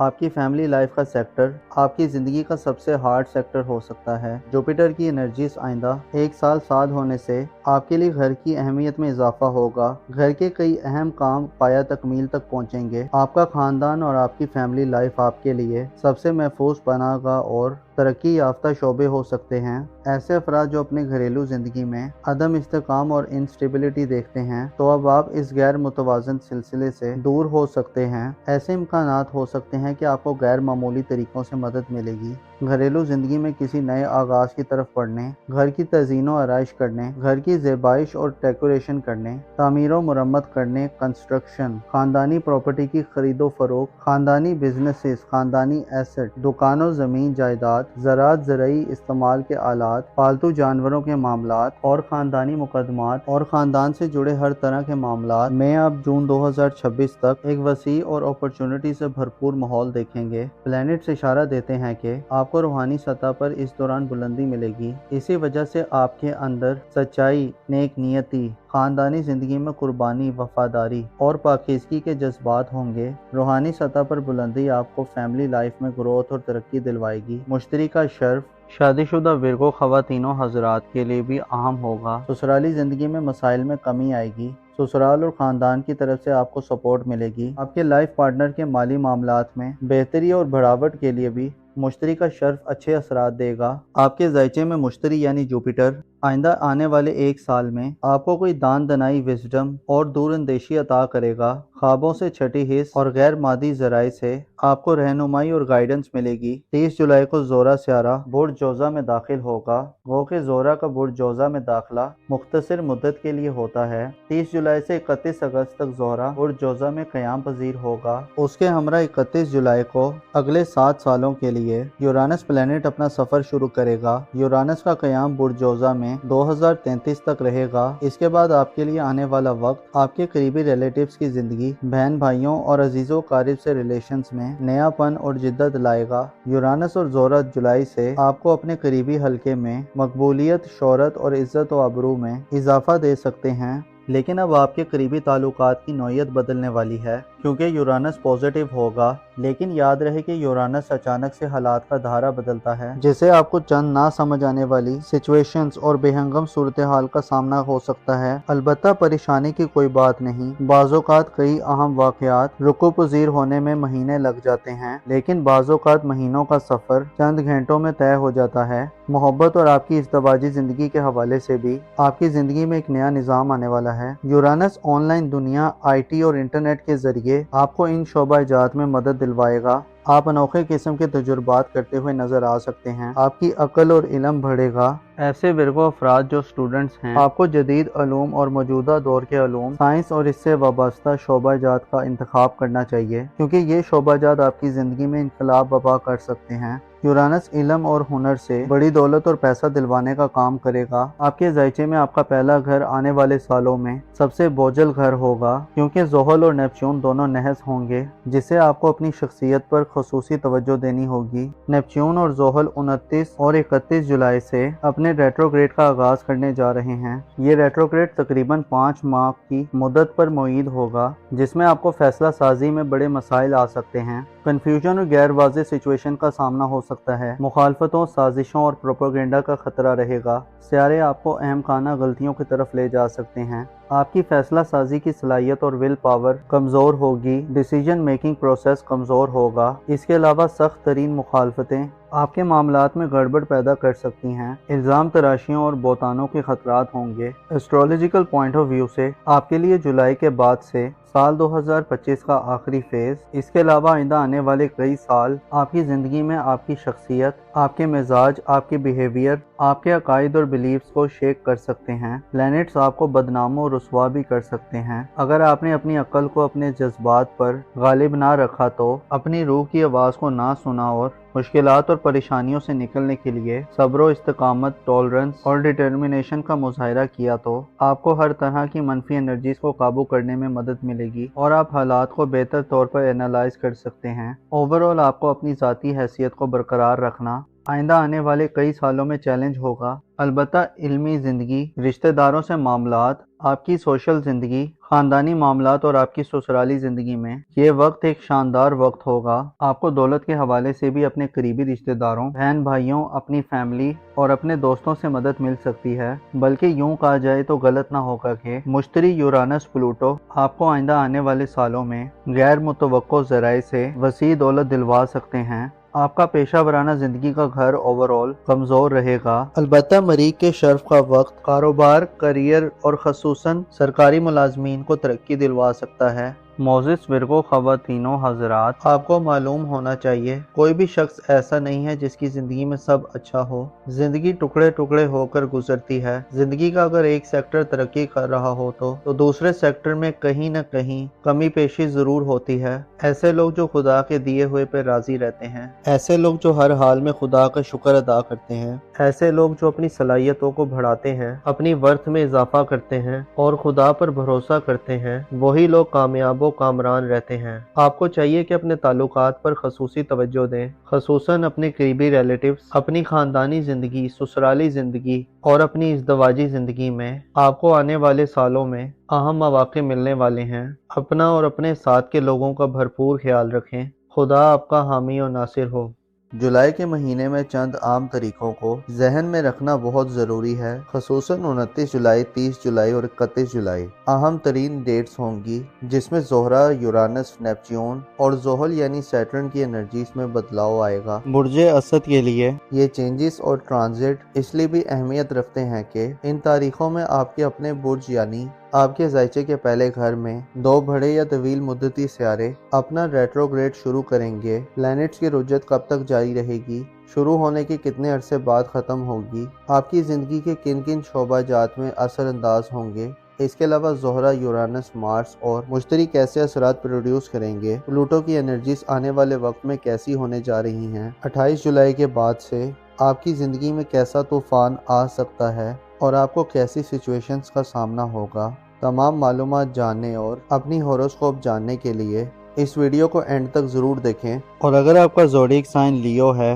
آپ کی family life کا سیکٹر آپ کی زندگی کا سب سے ہارڈ سیکٹر ہو سکتا ہے۔ جوپیٹر کی انرجیز آئندہ 1 سال ساتھ ہونے سے آپ کے لیے گھر کی اہمیت میں اضافہ ہوگا۔ گھر کے کئی اہم کام پایہ تکمیل تک پہنچیں گے۔ آپ کا خاندان اور آپ کی فیملی لائف آپ کے لیے سب سے محفوظ پناہ گاہ اور ترقی یافتہ شعبے ہو سکتے ہیں۔ ایسے افراد جو اپنے گھریلو زندگی میں عدم استحکام اور انسٹیبلٹی دیکھتے ہیں تو اب آپ اس غیر متوازن سلسلے سے دور ہو سکتے ہیں۔ ایسے امکانات ہو سکتے ہیں کہ آپ کو غیر معمولی طریقوں سے مدد ملے گی۔ گھریلو زندگی میں کسی نئے آغاز کی طرف بڑھنے، گھر کی تزئین و آرائش کرنے، گھر کی زیبائش اور ڈیکوریشن کرنے، تعمیر و مرمت کرنے، کنسٹرکشن، خاندانی پراپرٹی کی خرید و فروخت، خاندانی بزنسز، خاندانی ایسٹ، دکان و زمین جائیداد، زراعت، زرعی استعمال کے آلات، پالتو جانوروں کے معاملات اور خاندانی مقدمات اور خاندان سے جڑے ہر طرح کے معاملات میں آپ جون 2026 تک ایک وسیع اور اپرچونٹی سے بھرپور ماحول دیکھیں گے۔ پلینٹس اشارہ دیتے ہیں کہ آپ کو روحانی سطح پر اس دوران بلندی ملے گی۔ اسی وجہ سے آپ کے اندر سچائی، نیک نیتی، خاندانی زندگی میں قربانی، وفاداری اور پاکیزگی کے جذبات ہوں گے۔ روحانی سطح پر بلندی آپ کو فیملی لائف میں گروتھ اور ترقی دلوائے گی۔ مشترکہ شرف شادی شدہ ورگو خواتین و حضرات کے لیے بھی اہم ہوگا۔ سسرالی زندگی میں مسائل میں کمی آئے گی۔ سسرال اور خاندان کی طرف سے آپ کو سپورٹ ملے گی۔ آپ کے لائف پارٹنر کے مالی معاملات میں بہتری اور بڑھاوٹ کے لیے بھی مشترکہ شرف اچھے اثرات دے گا۔ آپ کے ذائچے میں مشتری یعنی جوپیٹر آئندہ آنے والے 1 سال میں آپ کو کوئی دان دنائی، وزڈم اور دور اندیشی عطا کرے گا۔ خوابوں سے چھٹی حص اور غیر مادی ذرائع سے آپ کو رہنمائی اور گائیڈنس ملے گی۔ 30 جولائی کو زہرہ سیارہ برج جوزہ میں داخل ہوگا۔ گو کہ زہرہ کا برج جوزہ میں داخلہ مختصر مدت کے لیے ہوتا ہے۔ 30 جولائی سے 31 اگست تک زہرہ برج جوزہ میں قیام پذیر ہوگا۔ اس کے ہمراہ 31 جولائی کو اگلے 7 سالوں کے لیے یورانس پلینٹ اپنا سفر شروع کرے گا۔ یورانس کا قیام برج جوزہ میں 2033 تک رہے گا۔ اس کے بعد آپ کے لیے آنے والا وقت آپ کے قریبی ریلیٹیوز کی زندگی، بہن بھائیوں اور عزیز و قارب سے ریلیشنز میں نیا پن اور جدت لائے گا۔ یورانس اور زہرہ جولائی سے آپ کو اپنے قریبی حلقے میں مقبولیت، شہرت اور عزت و آبرو میں اضافہ دے سکتے ہیں۔ لیکن اب آپ کے قریبی تعلقات کی نوعیت بدلنے والی ہے کیونکہ یورانس پازیٹیو ہوگا۔ لیکن یاد رہے کہ یورانس اچانک سے حالات کا دھارا بدلتا ہے جسے آپ کو چند نہ سمجھ آنے والی سچویشنز اور بے ہنگم صورتحال کا سامنا ہو سکتا ہے۔ البتہ پریشانی کی کوئی بات نہیں۔ بعض اوقات کئی اہم واقعات رکو پذیر ہونے میں مہینے لگ جاتے ہیں، لیکن بعض اوقات مہینوں کا سفر چند گھنٹوں میں طے ہو جاتا ہے۔ محبت اور آپ کی ازدواجی زندگی کے حوالے سے بھی آپ کی زندگی میں ایک نیا نظام آنے والا ہے۔ یورانس آن لائن دنیا، IT اور انٹرنیٹ کے ذریعے آپ کو ان شعبہ جات میں مدد دلوائے گا۔ آپ انوکھے قسم کے تجربات کرتے ہوئے نظر آ سکتے ہیں۔ آپ کی عقل اور علم بڑھے گا۔ ایسے ورگو افراد جو اسٹوڈنٹس ہیں، آپ کو جدید علوم اور موجودہ دور کے علوم، سائنس اور اس سے وابستہ شعبہ جات کا انتخاب کرنا چاہیے کیونکہ یہ شعبہ جات آپ کی زندگی میں انقلاب برپا کر سکتے ہیں۔ یورانس علم اور ہنر سے بڑی دولت اور پیسہ دلوانے کا کام کرے گا۔ آپ کے ذائچے میں آپ کا پہلا گھر آنے والے سالوں میں سب سے بوجھل گھر ہوگا کیونکہ زحل اور نیپچون دونوں نحس ہوں گے جسے آپ کو اپنی شخصیت پر خصوصی توجہ دینی ہوگی۔ نیپچون اور زحل 29 اور 31 جولائی سے اپنے ریٹروگریڈ کا آغاز کرنے جا رہے ہیں۔ یہ ریٹروگریڈ تقریباً 5 ماہ کی مدت پر معید ہوگا جس میں آپ کو فیصلہ سازی میں بڑے مسائل آ سکتے ہیں۔ کنفیوژن اور غیر واضح سچویشن کا سامنا ہو سکتا ہے۔ مخالفتوں، سازشوں اور پروپیگنڈا کا خطرہ رہے گا۔ سیارے آپ کو اہم خانہ غلطیوں کی طرف لے جا سکتے ہیں۔ آپ کی فیصلہ سازی کی صلاحیت اور ول پاور کمزور ہوگی۔ ڈیسیجن میکنگ پروسیس کمزور ہوگا۔ اس کے علاوہ سخت ترین مخالفتیں آپ کے معاملات میں گڑبڑ پیدا کر سکتی ہیں۔ الزام تراشیوں اور بہتانوں کے خطرات ہوں گے۔ ایسٹرولوجیکل پوائنٹ آف ویو سے آپ کے لیے جولائی کے بعد سے سال 2025 کا آخری فیز، اس کے علاوہ آئندہ آنے والے کئی سال آپ کی زندگی میں آپ کی شخصیت، آپ کے مزاج، آپ کے بیہیویئر، آپ کے عقائد اور بلیفز کو شیک کر سکتے ہیں۔ پلینٹس آپ کو بدنام و رسوا بھی کر سکتے ہیں۔ اگر آپ نے اپنی عقل کو اپنے جذبات پر غالب نہ رکھا تو اپنی روح کی آواز کو نہ سنا اور مشکلات اور پریشانیوں سے نکلنے کے لیے صبر و استقامت، ٹالرنس اور ڈٹرمنیشن کا مظاہرہ کیا تو آپ کو ہر طرح کی منفی انرجیز کو قابو کرنے میں مدد ملے گی اور آپ حالات کو بہتر طور پر اینالائز کر سکتے ہیں۔ اوورآل آپ کو اپنی ذاتی حیثیت کو برقرار رکھنا آئندہ آنے والے کئی سالوں میں چیلنج ہوگا، البتہ علمی زندگی، رشتہ داروں سے معاملات، آپ کی سوشل زندگی، خاندانی معاملات اور آپ کی سسرالی زندگی میں یہ وقت ایک شاندار وقت ہوگا۔ آپ کو دولت کے حوالے سے بھی اپنے قریبی رشتہ داروں، بہن بھائیوں، اپنی فیملی اور اپنے دوستوں سے مدد مل سکتی ہے، بلکہ یوں کہا جائے تو غلط نہ ہوگا کہ مشتری یورانس پلوٹو آپ کو آئندہ آنے والے سالوں میں غیر متوقع ذرائع سے وسیع دولت دلوا سکتے ہیں۔ آپ کا پیشہ ورانہ زندگی کا گھر اوورآل کمزور رہے گا، البتہ مریخ کے شرف کا وقت کاروبار، کیریئر اور خصوصاً سرکاری ملازمین کو ترقی دلوا سکتا ہے۔ معزز ورگو خواتین و حضرات، آپ کو معلوم ہونا چاہیے کوئی بھی شخص ایسا نہیں ہے جس کی زندگی میں سب اچھا ہو۔ زندگی ٹکڑے ٹکڑے ہو کر گزرتی ہے۔ زندگی کا اگر ایک سیکٹر ترقی کر رہا ہو تو دوسرے سیکٹر میں کہیں نہ کہیں کمی پیشی ضرور ہوتی ہے۔ ایسے لوگ جو خدا کے دیے ہوئے پہ راضی رہتے ہیں، ایسے لوگ جو ہر حال میں خدا کا شکر ادا کرتے ہیں، ایسے لوگ جو اپنی صلاحیتوں کو بڑھاتے ہیں، اپنی ورتھ میں اضافہ کرتے ہیں اور خدا پر بھروسہ کرتے ہیں، وہی لوگ کامیاب و کامران رہتے ہیں۔ آپ کو چاہیے کہ اپنے تعلقات پر خصوصی توجہ دیں، خصوصاً اپنے قریبی ریلیٹیوز، اپنی خاندانی زندگی، سسرالی زندگی اور اپنی ازدواجی زندگی میں آپ کو آنے والے سالوں میں اہم مواقع ملنے والے ہیں۔ اپنا اور اپنے ساتھ کے لوگوں کا بھرپور خیال رکھیں۔ خدا آپ کا حامی و ناصر ہو۔ جولائی کے مہینے میں چند عام طریقوں کو ذہن میں رکھنا بہت ضروری ہے، خصوصاً 29 جولائی، 30 جولائی اور 31 جولائی اہم ترین ڈیٹس ہوں گی، جس میں زہرہ، یورانس، نیپچیون اور زحل یعنی سیٹرن کی انرجیز میں بدلاؤ آئے گا۔ برج اسد کے لیے یہ چینجز اور ٹرانزٹ اس لیے بھی اہمیت رکھتے ہیں کہ ان تاریخوں میں آپ کے اپنے برج یعنی آپ کے زائچے کے پہلے گھر میں دو بڑے یا طویل مدتی سیارے اپنا ریٹروگریڈ شروع کریں گے۔ پلینٹس کی رجت کب تک جاری رہے گی، شروع ہونے کے کتنے عرصے بعد ختم ہوگی، آپ کی زندگی کے کن کن شعبہ جات میں اثر انداز ہوں گے، اس کے علاوہ زہرہ، یورانس، مارس اور مشتری کیسے اثرات پروڈیوس کریں گے، پلوٹو کی انرجیز آنے والے وقت میں کیسی ہونے جا رہی ہیں، 28 جولائی کے بعد سے آپ کی زندگی میں کیسا طوفان آ سکتا ہے اور آپ کو کیسی سچویشنز کا سامنا ہوگا۔ تمام معلومات جاننے اور اپنی ہوروسکوپ جاننے کے لیے اس ویڈیو کو اینڈ تک ضرور دیکھیں، اور اگر آپ کا زوڈیک سائن لیو ہے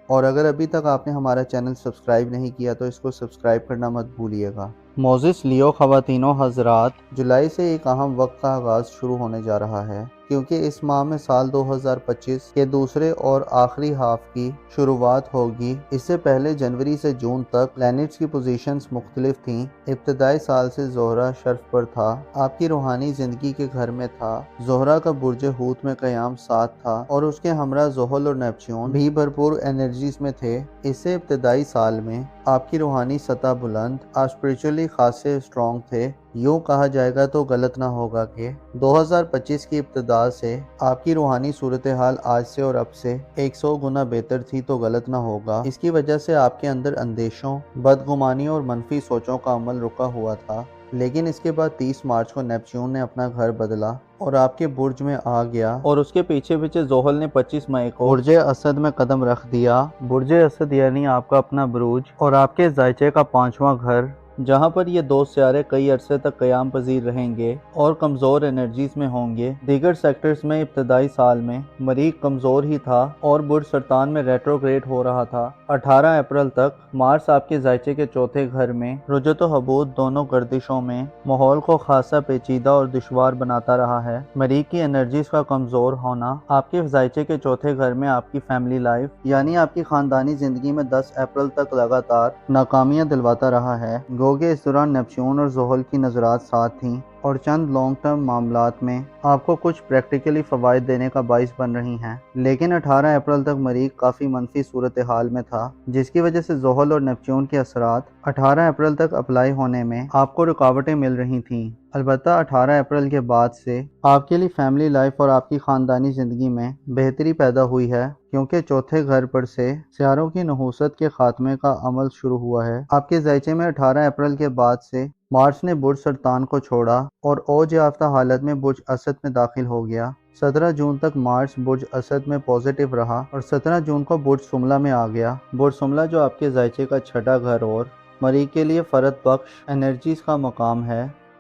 اور اگر ابھی تک آپ نے ہمارا چینل سبسکرائب نہیں کیا تو اس کو سبسکرائب کرنا مت بھولیے گا۔ معزز لیو خواتین و حضرات، جولائی سے ایک اہم وقت کا آغاز شروع ہونے جا رہا ہے، کیونکہ اس ماہ میں سال 2025 کے دوسرے اور آخری ہاف کی شروعات ہوگی۔ اس سے پہلے جنوری سے جون تک پلینٹس کی پوزیشنز مختلف تھیں۔ ابتدائی سال سے زہرہ شرف پر تھا، آپ کی روحانی زندگی کے گھر میں تھا۔ زہرہ کا برج حوت میں قیام 7 تھا اور اس کے ہمراہ زحل اور نیپچیون بھی بھرپور انرجیز میں تھے۔ اس سے ابتدائی سال میں آپ کی روحانی سطح بلند، آپ اسپرچولی خاصے اسٹرانگ تھے۔ یوں کہا جائے گا تو غلط نہ ہوگا کہ 2025 کی ابتدا سے آپ کی روحانی صورتحال آج سے اور اب سے 100 گنا بہتر تھی تو غلط نہ ہوگا۔ اس کی وجہ سے آپ کے اندر اندیشوں، بدگمانی اور منفی سوچوں کا عمل رکا ہوا تھا، لیکن اس کے بعد 30 مارچ کو نیپچیون نے اپنا گھر بدلا اور آپ کے برج میں آ گیا، اور اس کے پیچھے پیچھے زحل نے 25 مئی کو برج اسد میں قدم رکھ دیا۔ برج اسد یعنی آپ کا اپنا بروج اور آپ کے زائچے کا 5واں گھر، جہاں پر یہ دو سیارے کئی عرصے تک قیام پذیر رہیں گے اور کمزور انرجیز میں ہوں گے۔ دیگر سیکٹرز میں ابتدائی سال میں مریخ کمزور ہی تھا اور برج سرطان میں ریٹروگریڈ ہو رہا تھا۔ 18 اپریل تک مارس آپ کے زائچے کے چوتھے گھر میں رجت و حبوط دونوں گردشوں میں ماحول کو خاصا پیچیدہ اور دشوار بناتا رہا ہے۔ مریخ کی انرجیز کا کمزور ہونا آپ کے زائچے کے چوتھے گھر میں آپ کی فیملی لائف یعنی آپ کی خاندانی زندگی میں 10 اپریل تک لگاتار ناکامیاں دلواتا رہا ہے۔ گوگے اس دوران نیپچیون اور زحل کی نظرات ساتھ تھیں اور چند لانگ ٹرم معاملات میں آپ کو کچھ پریکٹیکلی فوائد دینے کا باعث بن رہی ہیں، لیکن 18 اپریل تک مریخ کافی منفی صورتحال میں تھا، جس کی وجہ سے زحل اور نیپچیون کے اثرات 18 اپریل تک اپلائی ہونے میں آپ کو رکاوٹیں مل رہی تھیں۔ البتہ 18 اپریل کے بعد سے آپ کے لیے فیملی لائف اور آپ کی خاندانی زندگی میں بہتری پیدا ہوئی ہے، کیونکہ چوتھے گھر پر سے سیاروں کی نحوست کے خاتمے کا عمل شروع ہوا ہے۔ آپ کے زائچے میں 18 اپریل کے بعد سے مارس نے برج سرطان کو چھوڑا اور اوج یافتہ حالت میں برج اسد میں داخل ہو گیا۔ 17 جون تک مارس برج اسد میں پازیٹیو رہا اور 17 جون کو برج سملہ میں آ گیا۔ برج سملہ جو آپ کے زائچے کا چھٹا گھر اور مریخ کے لیے فرد بخش انرجیز کا مقام ہے،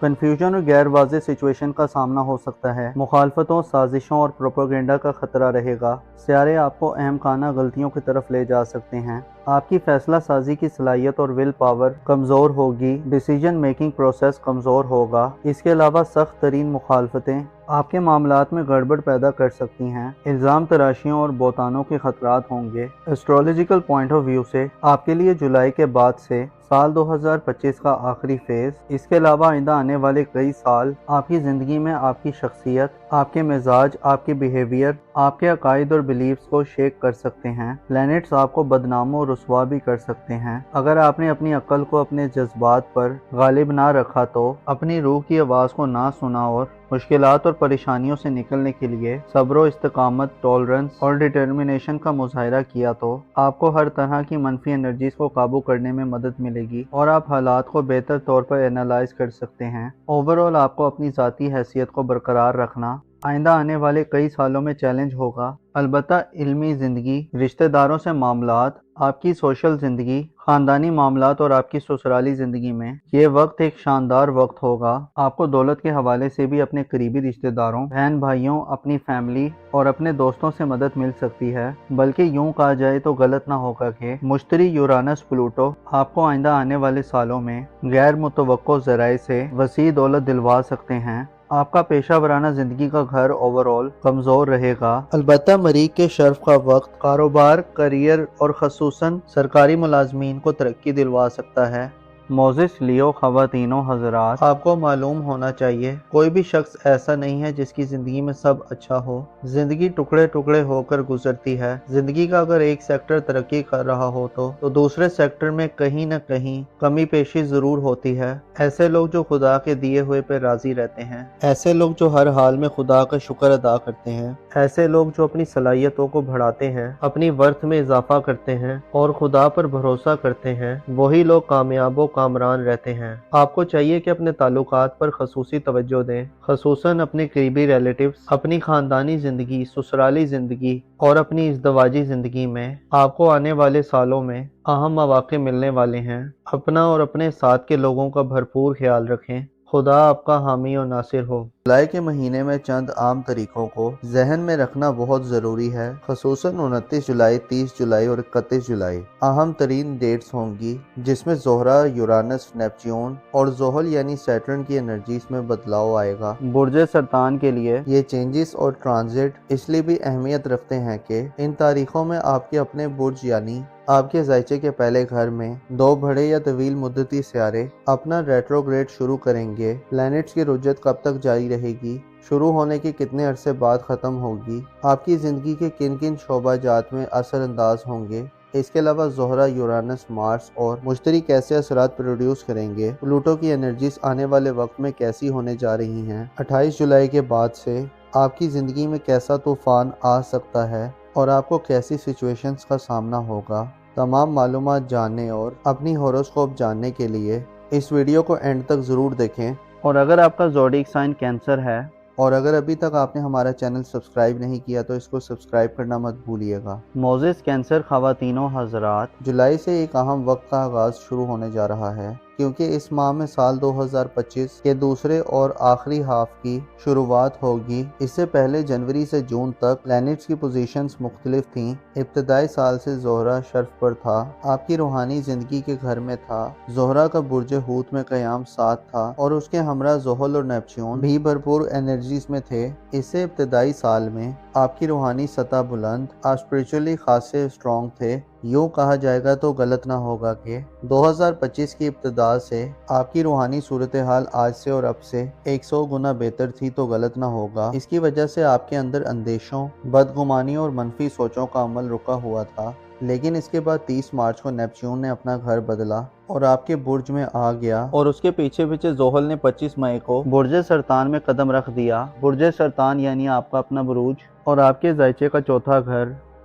کنفیوژن اور غیر واضح سچویشن کا سامنا ہو سکتا ہے، مخالفتوں، سازشوں اور پروپیگنڈا کا خطرہ رہے گا۔ سیارے آپ کو اہم خانہ غلطیوں کی طرف لے جا سکتے ہیں۔ آپ کی فیصلہ سازی کی صلاحیت اور ول پاور کمزور ہوگی، ڈیسیجن میکنگ پروسیس کمزور ہوگا۔ اس کے علاوہ سخت ترین مخالفتیں آپ کے معاملات میں گڑبڑ پیدا کر سکتی ہیں، الزام تراشیوں اور بہتانوں کے خطرات ہوں گے۔ ایسٹرولوجیکل پوائنٹ آف ویو سے آپ کے لیے جولائی کے بعد سے سال 2025 کا آخری فیز، اس کے علاوہ آئندہ آنے والے کئی سال آپ کی زندگی میں آپ کی شخصیت، آپ کے مزاج، آپ کے بیہیویئر، آپ کے عقائد اور بلیفز کو شیک کر سکتے ہیں۔ پلینٹس آپ کو بدنام و رسوا بھی کر سکتے ہیں۔ اگر آپ نے اپنی عقل کو اپنے جذبات پر غالب نہ رکھا تو اپنی روح کی آواز کو نہ سنا اور مشکلات اور پریشانیوں سے نکلنے کے لیے صبر و استقامت، ٹالرنس اور ڈٹرمنیشن کا مظاہرہ کیا تو آپ کو ہر طرح کی منفی انرجیز کو قابو کرنے میں مدد ملے گی اور آپ حالات کو بہتر طور پر اینالائز کر سکتے ہیں۔ اوورآل آپ کو اپنی ذاتی حیثیت کو برقرار رکھنا آئندہ آنے والے کئی سالوں میں چیلنج ہوگا۔ البتہ علمی زندگی، رشتہ داروں سے معاملات، آپ کی سوشل زندگی، خاندانی معاملات اور آپ کی سسرالی زندگی میں یہ وقت ایک شاندار وقت ہوگا۔ آپ کو دولت کے حوالے سے بھی اپنے قریبی رشتہ داروں، بہن بھائیوں، اپنی فیملی اور اپنے دوستوں سے مدد مل سکتی ہے۔ بلکہ یوں کہا جائے تو غلط نہ ہوگا کہ مشتری یورانس پلوٹو آپ کو آئندہ آنے والے سالوں میں غیر متوقع ذرائع سے وسیع دولت دلوا سکتے ہیں۔ آپ کا پیشہ ورانہ زندگی کا گھر اوورآل کمزور رہے گا، البتہ مریخ کے شرف کا وقت کاروبار، کیریئر اور خصوصاً سرکاری ملازمین کو ترقی دلوا سکتا ہے۔ معزز لیو خواتین و حضرات، آپ کو معلوم ہونا چاہیے کوئی بھی شخص ایسا نہیں ہے جس کی زندگی میں سب اچھا ہو۔ زندگی ٹکڑے ٹکڑے ہو کر گزرتی ہے۔ زندگی کا اگر ایک سیکٹر ترقی کر رہا ہو تو دوسرے سیکٹر میں کہیں نہ کہیں کمی پیشی ضرور ہوتی ہے۔ ایسے لوگ جو خدا کے دیے ہوئے پہ راضی رہتے ہیں، ایسے لوگ جو ہر حال میں خدا کا شکر ادا کرتے ہیں، ایسے لوگ جو اپنی صلاحیتوں کو بڑھاتے ہیں، اپنی ورتھ میں اضافہ کرتے ہیں اور خدا پر بھروسہ کرتے ہیں، وہی لوگ کامیاب و کامران رہتے ہیں۔ آپ کو چاہیے کہ اپنے تعلقات پر خصوصی توجہ دیں، خصوصاً اپنے قریبی ریلیٹیوز، اپنی خاندانی زندگی، سسرالی زندگی اور اپنی ازدواجی زندگی میں آپ کو آنے والے سالوں میں اہم مواقع ملنے والے ہیں۔ اپنا اور اپنے ساتھ کے لوگوں کا بھرپور خیال رکھیں۔ خدا آپ کا حامی و ناصر ہو۔ جولائی کے مہینے میں چند عام طریقوں کو ذہن میں رکھنا بہت ضروری ہے، خصوصاً 29 جولائی، 30 جولائی اور 31 جولائی اہم ترین ڈیٹس ہوں گی، جس میں زہرہ، یورانس، نیپچون اور زحل یعنی سیٹرن کی انرجیز میں بدلاؤ آئے گا۔ برج سرطان کے لیے یہ چینجز اور ٹرانزٹ اس لیے بھی اہمیت رکھتے ہیں کہ ان تاریخوں میں آپ کے اپنے برج یعنی آپ کے زائچے کے پہلے گھر میں دو بڑے یا طویل مدتی سیارے اپنا ریٹروگریڈ شروع کریں گے۔ پلینٹس کی رجت کب تک جاری رہے گی، شروع ہونے کے کتنے عرصے بعد ختم ہوگی، آپ کی زندگی کے کن کن شعبہ جات میں اثر انداز ہوں گے۔ اس کے علاوہ زہرہ، یورانس، مارس اور مشتری کیسے اثرات پروڈیوس کریں گے، پلوٹو کی انرجیز آنے والے وقت میں کیسی ہونے جا رہی ہیں، 28 جولائی کے بعد سے آپ کی زندگی میں کیسا طوفان آ سکتا ہے اور آپ کو کیسی سچویشنز کا سامنا ہوگا۔ تمام معلومات جاننے اور اپنی ہوروسکوپ جاننے کے لیے اس ویڈیو کو اینڈ تک ضرور دیکھیں۔ اور اگر آپ کا زوڈیک سائن کینسر ہے اور اگر ابھی تک آپ نے ہمارا چینل سبسکرائب نہیں کیا تو اس کو سبسکرائب کرنا مت بھولیے گا۔ معزز کینسر خواتین و حضرات، جولائی سے ایک اہم وقت کا آغاز شروع ہونے جا رہا ہے، کیونکہ اس ماہ میں سال 2025 کے دوسرے اور آخری ہاف کی شروعات ہوگی۔ اس سے پہلے جنوری سے جون تک پلینٹس کی پوزیشنز مختلف تھیں۔ ابتدائی سال سے زہرہ شرف پر تھا، آپ کی روحانی زندگی کے گھر میں تھا۔ زہرہ کا برج ہوت میں قیام 7 تھا اور اس کے ہمراہ زحل اور نیپچون بھی بھرپور انرجیز میں تھے۔ اس سے ابتدائی سال میں آپ کی روحانی سطح بلند، آپ اسپرچولی خاصے اسٹرانگ تھے۔ یوں کہا جائے گا تو غلط نہ ہوگا کہ 2025 کی ابتدا سے آپ کی روحانی صورتحال آج سے اور اب سے 100 گنا بہتر تھی تو غلط نہ ہوگا۔ اس کی وجہ سے آپ کے اندر اندیشوں، بدگمانیوں اور منفی سوچوں کا عمل رکا ہوا تھا، لیکن اس کے بعد 30 مارچ کو نیپچون نے اپنا گھر بدلا اور آپ کے برج میں آ گیا، اور اس کے پیچھے پیچھے زحل نے 25 مئی کو برج سرطان میں قدم رکھ دیا۔ برج سرطان یعنی آپ کا اپنا بروج اور آپ کے زائچے کا چوتھا گھر،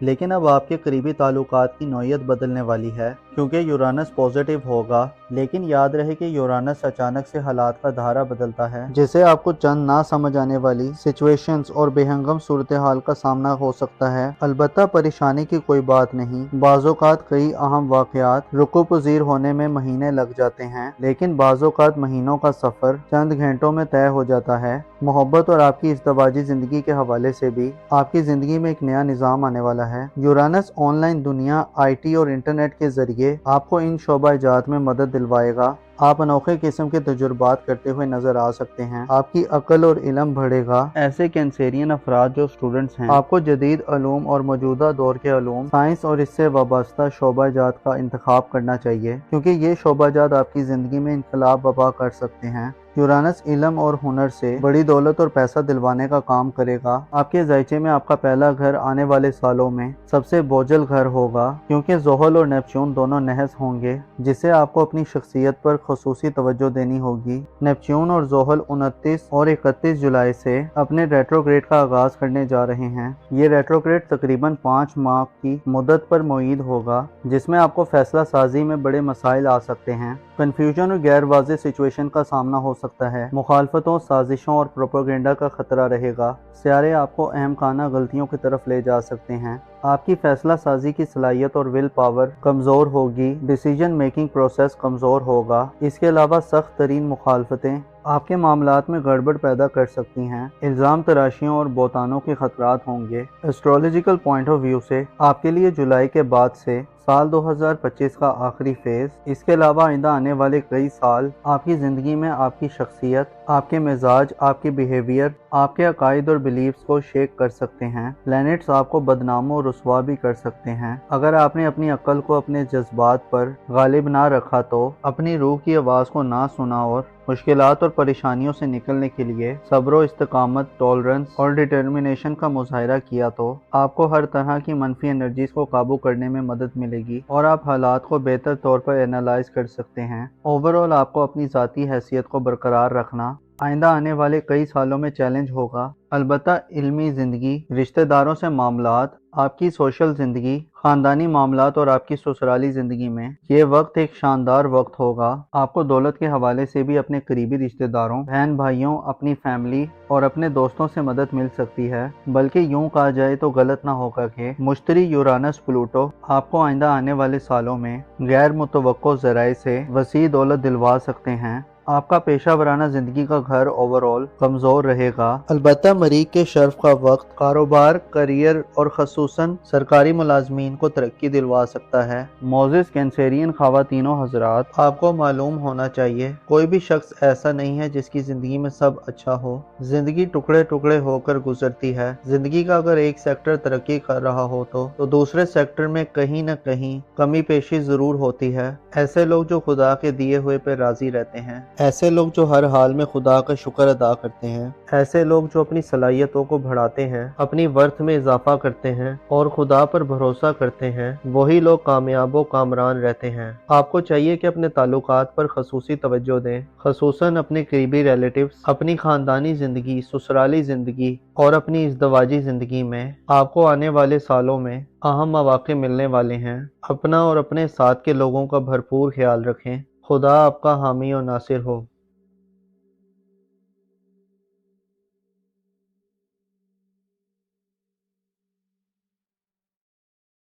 لیکن اب آپ کے قریبی تعلقات کی نوعیت بدلنے والی ہے کیونکہ یورانس پازیٹیو ہوگا، لیکن یاد رہے کہ یورانس اچانک سے حالات کا دھارا بدلتا ہے، جسے آپ کو چند نہ سمجھ آنے والی سچویشنز اور بے ہنگم صورتحال کا سامنا ہو سکتا ہے۔ البتہ پریشانی کی کوئی بات نہیں، بعض اوقات کئی اہم واقعات رکو پذیر ہونے میں مہینے لگ جاتے ہیں، لیکن بعض اوقات مہینوں کا سفر چند گھنٹوں میں طے ہو جاتا ہے۔ محبت اور آپ کی ازدواجی زندگی کے حوالے سے بھی آپ کی زندگی میں ایک نیا نظام آنے والا ہے۔ یورانس آن لائن دنیا، آئی ٹی اور انٹرنیٹ کے ذریعے آپ کو ان شعبہ جات میں مدد دلوائے گا۔ آپ انوکھے قسم کے تجربات کرتے ہوئے نظر آ سکتے ہیں، آپ کی عقل اور علم بڑھے گا۔ ایسے کینسیرین افراد جو اسٹوڈنٹس ہیں، آپ کو جدید علوم اور موجودہ دور کے علوم، سائنس اور اس سے وابستہ شعبہ جات کا انتخاب کرنا چاہیے، کیونکہ یہ شعبہ جات آپ کی زندگی میں انقلاب برپا کر سکتے ہیں۔ یورانس علم اور ہنر سے بڑی دولت اور پیسہ دلوانے کا کام کرے گا۔ آپ کے ذائچے میں آپ کا پہلا گھر آنے والے سالوں میں سب سے بوجھل گھر ہوگا، کیونکہ زحل اور نیپچون دونوں نحس ہوں گے، جسے آپ کو اپنی شخصیت پر خصوصی توجہ دینی ہوگی۔ نیپچون اور زحل 29 اور 31 جولائی سے اپنے ریٹروگریڈ کا آغاز کرنے جا رہے ہیں۔ یہ ریٹروگریڈ تقریباً 5 ماہ کی مدت پر معید ہوگا، جس میں آپ کو فیصلہ سازی میں بڑے مسائل آ سکتے ہیں۔ کنفیوژن اور غیر واضح سچویشن کا سامنا ہو سکتا ہے، مخالفتوں، سازشوں اور پروپیگنڈا کا خطرہ رہے گا۔ سیارے آپ کو اہم خانہ غلطیوں کی طرف لے جا سکتے ہیں۔ آپ کی فیصلہ سازی کی صلاحیت اور ول پاور کمزور ہوگی، ڈیسیجن میکنگ پروسیس کمزور ہوگا۔ اس کے علاوہ سخت ترین مخالفتیں آپ کے معاملات میں گڑبڑ پیدا کر سکتی ہیں، الزام تراشیوں اور بہتانوں کے خطرات ہوں گے۔ ایسٹرولوجیکل پوائنٹ آف ویو سے آپ کے لیے جولائی کے بعد سے سال 2025 کا آخری فیز، اس کے علاوہ آئندہ آنے والے کئی سال آپ کی زندگی میں آپ کی شخصیت، آپ کے مزاج، آپ کے بیہیویئر، آپ کے عقائد اور بلیفز کو شیک کر سکتے ہیں۔ پلینٹس آپ کو بدنام و رسوا بھی کر سکتے ہیں۔ اگر آپ نے اپنی عقل کو اپنے جذبات پر غالب نہ رکھا تو اپنی روح کی آواز کو نہ سنا اور مشکلات اور پریشانیوں سے نکلنے کے لیے صبر و استقامت، ٹالرنس اور ڈٹرمنیشن کا مظاہرہ کیا تو آپ کو ہر طرح کی منفی انرجیز کو قابو کرنے میں مدد ملے گی اور آپ حالات کو بہتر طور پر اینالائز کر سکتے ہیں۔ اوورآل آپ کو اپنی ذاتی حیثیت کو برقرار رکھنا آئندہ آنے والے کئی سالوں میں چیلنج ہوگا۔ البتہ علمی زندگی، رشتہ داروں سے معاملات، آپ کی سوشل زندگی، خاندانی معاملات اور آپ کی سسرالی زندگی میں یہ وقت ایک شاندار وقت ہوگا۔ آپ کو دولت کے حوالے سے بھی اپنے قریبی رشتہ داروں، بہن بھائیوں، اپنی فیملی اور اپنے دوستوں سے مدد مل سکتی ہے، بلکہ یوں کہا جائے تو غلط نہ ہوگا کہ مشتری یورانس پلوٹو آپ کو آئندہ آنے والے سالوں میں غیر متوقع ذرائع سے وسیع دولت دلوا سکتے ہیں۔ آپ کا پیشہ ورانہ زندگی کا گھر اوورآل کمزور رہے گا، البتہ مریخ کے شرف کا وقت کاروبار، کیریئر اور خصوصاً سرکاری ملازمین کو ترقی دلوا سکتا ہے۔ معزز کینسیرین خواتین و حضرات، آپ کو معلوم ہونا چاہیے کوئی بھی شخص ایسا نہیں ہے جس کی زندگی میں سب اچھا ہو۔ زندگی ٹکڑے ٹکڑے ہو کر گزرتی ہے۔ زندگی کا اگر ایک سیکٹر ترقی کر رہا ہو تو دوسرے سیکٹر میں کہیں نہ کہیں کمی پیشی ضرور ہوتی ہے۔ ایسے لوگ جو خدا کے دیے ہوئے پہ راضی رہتے ہیں، ایسے لوگ جو ہر حال میں خدا کا شکر ادا کرتے ہیں، ایسے لوگ جو اپنی صلاحیتوں کو بڑھاتے ہیں، اپنی ورتھ میں اضافہ کرتے ہیں اور خدا پر بھروسہ کرتے ہیں، وہی لوگ کامیاب و کامران رہتے ہیں۔ آپ کو چاہیے کہ اپنے تعلقات پر خصوصی توجہ دیں، خصوصاً اپنے قریبی ریلیٹیوز، اپنی خاندانی زندگی، سسرالی زندگی اور اپنی ازدواجی زندگی میں آپ کو آنے والے سالوں میں اہم مواقع ملنے والے ہیں۔ اپنا اور اپنے ساتھ کے لوگوں کا بھرپور خیال رکھیں۔ خدا آپ کا حامی و ناصر ہو۔